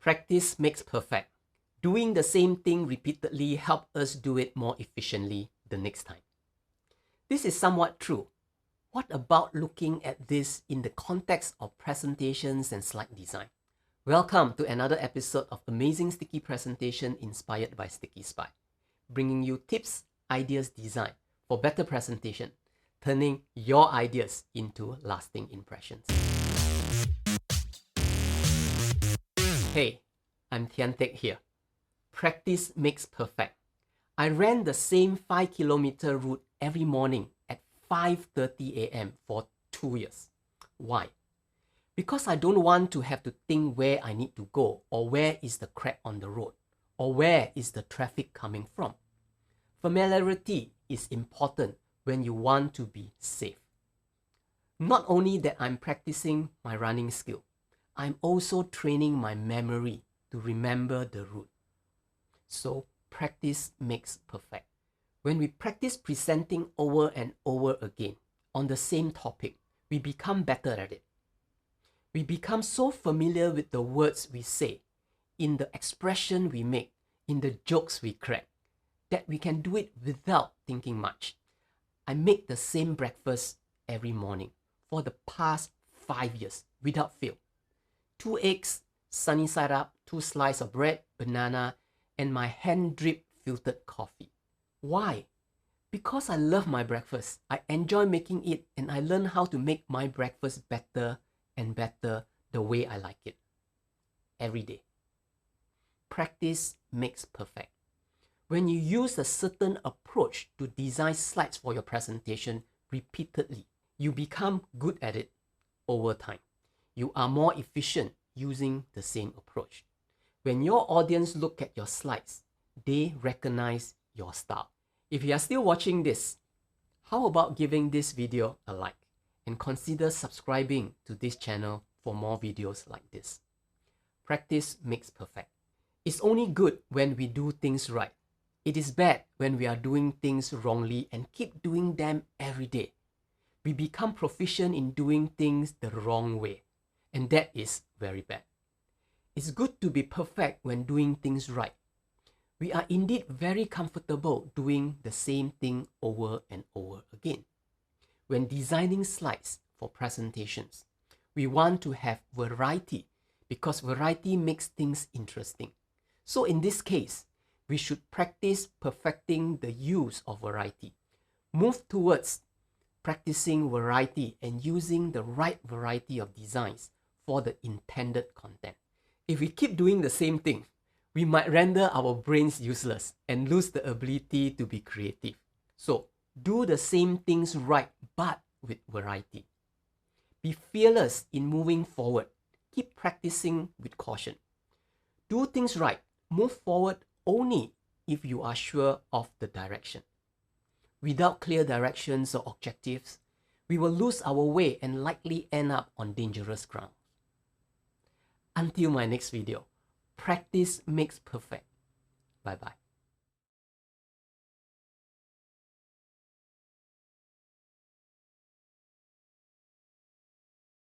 Practice makes perfect. Doing the same thing repeatedly helps us do it more efficiently the next time. This is somewhat true. What about looking at this in the context of presentations and slide design? Welcome to another episode of Amazing Sticky Presentation inspired by Sticky Spy, bringing you tips, ideas, design for better presentation, turning your ideas into lasting impressions. Hey, I'm Tian Teck here. Practice makes perfect. I ran the same 5-kilometer route every morning at 5:30 a.m. for 2 years. Why? Because I don't want to have to think where I need to go, or where is the crack on the road, or where is the traffic coming from. Familiarity is important when you want to be safe. Not only that I'm practicing my running skill, I'm also training my memory to remember the route. So practice makes perfect. When we practice presenting over and over again on the same topic, we become better at it. We become so familiar with the words we say, in the expression we make, in the jokes we crack, that we can do it without thinking much. I make the same breakfast every morning for the past 5 years without fail. 2 eggs, sunny side up, 2 slices of bread, banana, and my hand-drip filtered coffee. Why? Because I love my breakfast. I enjoy making it, and I learn how to make my breakfast better and better the way I like it. Every day. Practice makes perfect. When you use a certain approach to design slides for your presentation repeatedly, you become good at it over time. You are more efficient using the same approach. When your audience look at your slides, they recognize your style. If you are still watching this, how about giving this video a like and consider subscribing to this channel for more videos like this. Practice makes perfect. It's only good when we do things right. It is bad when we are doing things wrongly and keep doing them every day. We become proficient in doing things the wrong way, and that is very bad. It's good to be perfect when doing things right. We are indeed very comfortable doing the same thing over and over again. When designing slides for presentations, we want to have variety because variety makes things interesting. So in this case, we should practice perfecting the use of variety. Move towards practicing variety and using the right variety of designs for the intended content. If we keep doing the same thing, we might render our brains useless and lose the ability to be creative. So, do the same things right, but with variety. Be fearless in moving forward. Keep practicing with caution. Do things right. Move forward only if you are sure of the direction. Without clear directions or objectives, we will lose our way and likely end up on dangerous ground. Until my next video, practice makes perfect. Bye-bye.